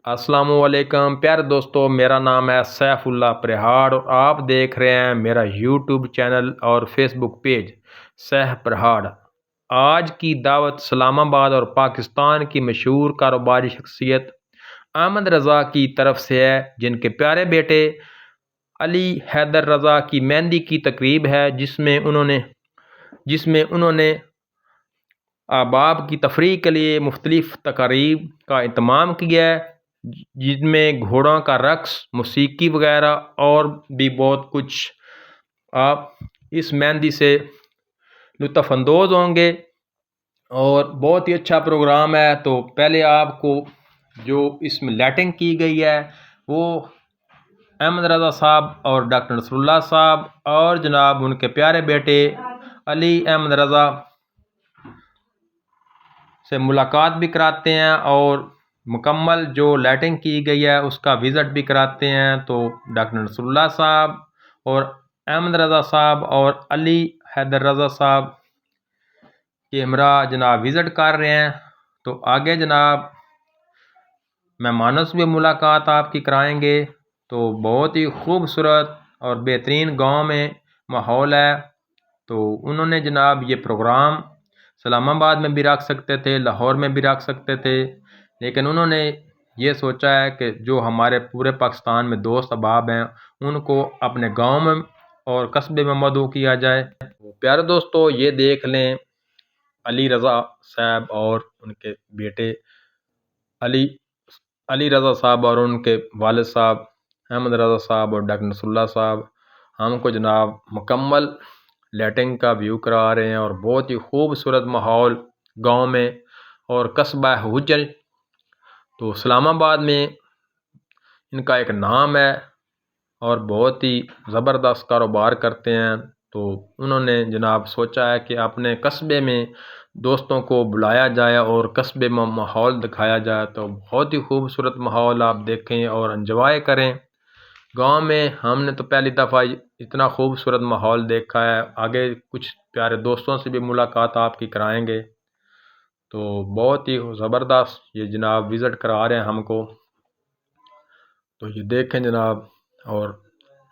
अस्सलामुअलैकुम प्यारे दोस्तों, मेरा नाम है सैफुल्लाह प्रहाड़ और आप देख रहे हैं मेरा यूट्यूब चैनल और फेसबुक पेज सैफ प्रहाड़। आज की दावत इस्लामाबाद और पाकिस्तान की मशहूर कारोबारी शख्सियत अहमद रज़ा की तरफ से है, जिनके प्यारे बेटे अली हैदर रज़ा की मेहंदी की तकरीब है, जिसमें उन्होंने अहबाब की तफरीह के लिए मुख्तलिफ़ तकारीब का इंतज़ाम किया है, जिनमें घोड़ों का रक़्स, मौसीकी वगैरह और भी बहुत कुछ। आप इस मेहंदी से लुत्फ़अंदोज़ होंगे और बहुत ही अच्छा प्रोग्राम है। तो पहले आपको जो इसमें लाइटिंग की गई है वो अहमद रज़ा साहब और डॉक्टर नसरुल्लाह साहब और जनाब उनके प्यारे बेटे अली अहमद रज़ा से मुलाकात भी कराते हैं और मुकम्मल जो लाइटिंग की गई है उसका विज़िट भी कराते हैं। तो डॉक्टर नसरुल्लाह साहब और अहमद रज़ा साहब और अली हैदर रज़ा साहब के हमरा जनाब विज़िट कर रहे हैं। तो आगे जनाब मेहमानों से भी मुलाकात आपकी कराएंगे। तो बहुत ही खूबसूरत और बेहतरीन गांव में माहौल है। तो उन्होंने जनाब ये प्रोग्राम इस्लामाबाद में भी रख सकते थे, लाहौर में भी रख सकते थे, लेकिन उन्होंने ये सोचा है कि जो हमारे पूरे पाकिस्तान में दोस्त अहबाब हैं उनको अपने गांव में और कस्बे में मदऊ किया जाए। प्यारे दोस्तों, ये देख लें अली रज़ा साहब और उनके बेटे अली रज़ा साहब और उनके वालिद साहब अहमद रज़ा साहब और डॉक्टर नसरुल्लाह साहब हमको जनाब मुकम्मल लाइटिंग का व्यू करा रहे हैं और बहुत ही खूबसूरत माहौल गांव में और कस्बा हुज्जर। तो इस्लामाबाद में इनका एक नाम है और बहुत ही ज़बरदस्त कारोबार करते हैं। तो उन्होंने जनाब सोचा है कि अपने कस्बे में दोस्तों को बुलाया जाए और कस्बे में माहौल दिखाया जाए। तो बहुत ही खूबसूरत माहौल आप देखें और एंजॉय करें। गांव में हमने तो पहली दफ़ा इतना खूबसूरत माहौल देखा है। आगे कुछ प्यारे दोस्तों से भी मुलाकात आपकी कराएंगे। तो बहुत ही ज़बरदस्त ये जनाब विज़िट करा रहे हैं हमको। तो ये देखें जनाब और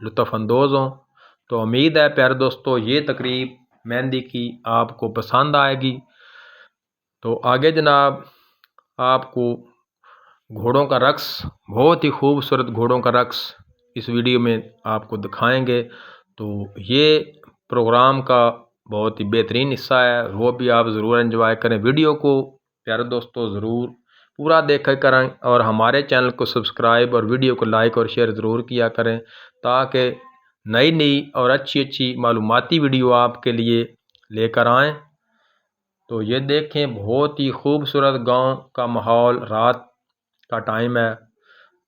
लुत्फ़अंदोज़ हों। तो उम्मीद है प्यारे दोस्तों ये तकरीब मेहंदी की आपको पसंद आएगी। तो आगे जनाब आपको घोड़ों का रक़्स, बहुत ही खूबसूरत घोड़ों का रक़्स इस वीडियो में आपको दिखाएंगे। तो ये प्रोग्राम का बहुत ही बेहतरीन हिस्सा है, वो भी आप ज़रूर एंजॉय करें। वीडियो को प्यारे दोस्तों ज़रूर पूरा देखा करें और हमारे चैनल को सब्सक्राइब और वीडियो को लाइक और शेयर ज़रूर किया करें, ताकि नई नई और अच्छी अच्छी मालूमाती वीडियो आपके लिए लेकर आएँ। तो ये देखें बहुत ही खूबसूरत गांव का माहौल, रात का टाइम है।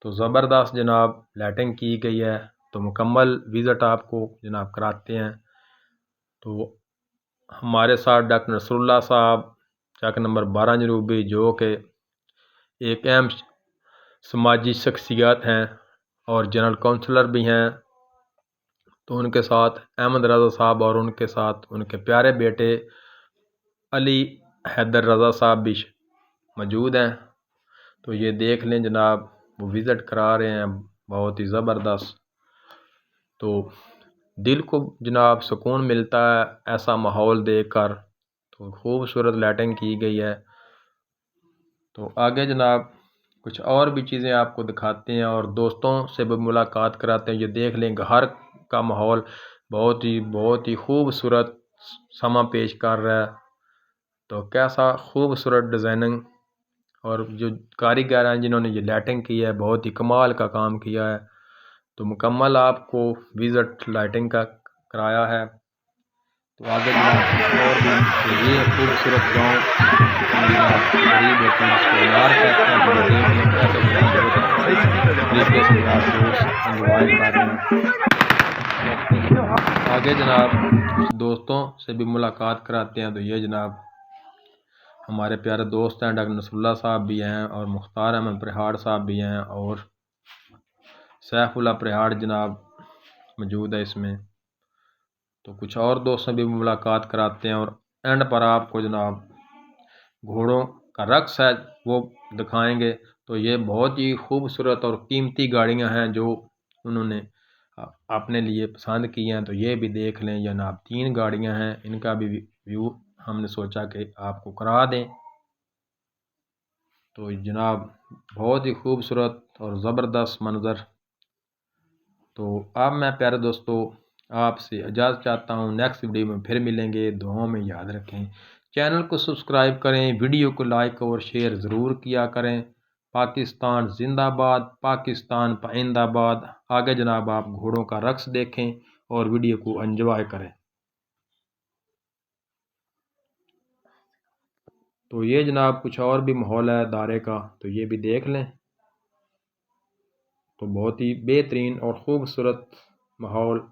तो ज़बरदस्त जनाब लाइटिंग की गई है। तो मुकम्मल विज़िट आपको जनाब कराते हैं। तो हमारे साथ डॉक्टर नसरुल्लाह साहब चक नंबर 12 जनूबी, जो कि एक अहम समाजी शख्सियत हैं और जनरल काउंसलर भी हैं। तो उनके साथ अहमद रज़ा साहब और उनके साथ उनके प्यारे बेटे अली हैदर रज़ा साहब भी मौजूद हैं। तो ये देख लें जनाब वो विज़िट करा रहे हैं, बहुत ही ज़बरदस्त। तो दिल को जनाब सुकून मिलता है ऐसा माहौल देखकर। तो खूबसूरत लाइटिंग की गई है। तो आगे जनाब कुछ और भी चीज़ें आपको दिखाते हैं और दोस्तों से भी मुलाकात कराते हैं। ये देख लें घर का माहौल बहुत ही खूबसूरत समा पेश कर रहा है। तो कैसा खूबसूरत डिज़ाइनिंग और जो कारीगर हैं जिन्होंने ये लाइटिंग की है, बहुत ही कमाल का काम किया है। तो मुकम्मल आपको विज़िट लाइटिंग का कराया है। तो आगे और भी ये खूबसूरत गाँव गरीब होते हैं जिसको यार कहते हैं। तो देख लें कैसे तरीके से एंजॉय कर रहे हैं। आगे जनाब कुछ दोस्तों से भी मुलाकात कराते हैं। तो ये जनाब हमारे प्यारे दोस्त हैं, डॉक्टर नसरुल्लाह साहब भी हैं और मुख्तार अहमद प्रहाड़ साहब भी हैं और सैफुल्लाह प्रहाड़ जनाब मौजूद है इसमें। तो कुछ और दोस्तों से भी मुलाकात कराते हैं और एंड पर आपको जनाब घोड़ों का रक़्स है वो दिखाएंगे। तो ये बहुत ही खूबसूरत और कीमती गाड़ियां हैं जो उन्होंने अपने लिए पसंद की हैं। तो ये भी देख लें जनाब, 3 गाड़ियां हैं, इनका भी व्यू हमने सोचा कि आपको करा दें। तो जनाब बहुत ही खूबसूरत और ज़बरदस्त मंज़र। तो अब मैं प्यारे दोस्तों आपसे इजाज़त चाहता हूँ, नेक्स्ट वीडियो में फिर मिलेंगे। दुआओं में याद रखें, चैनल को सब्सक्राइब करें, वीडियो को लाइक और शेयर ज़रूर किया करें। पाकिस्तान जिंदाबाद, पाकिस्तान पाइंदाबाद। आगे जनाब आप घोड़ों का रक्स देखें और वीडियो को एंजॉय करें। तो ये जनाब कुछ और भी माहौल है दायरे का, तो ये भी देख लें। तो बहुत ही बेहतरीन और ख़ूबसूरत माहौल।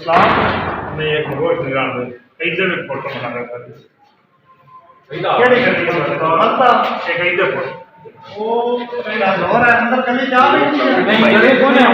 नहीं एक रोज निकाल दे इधर में फोटो बना रहा था केड़ी गली है पता एक इधर फोटो ओ लाहौर है अंदर गली जा रही है नहीं गली कौन है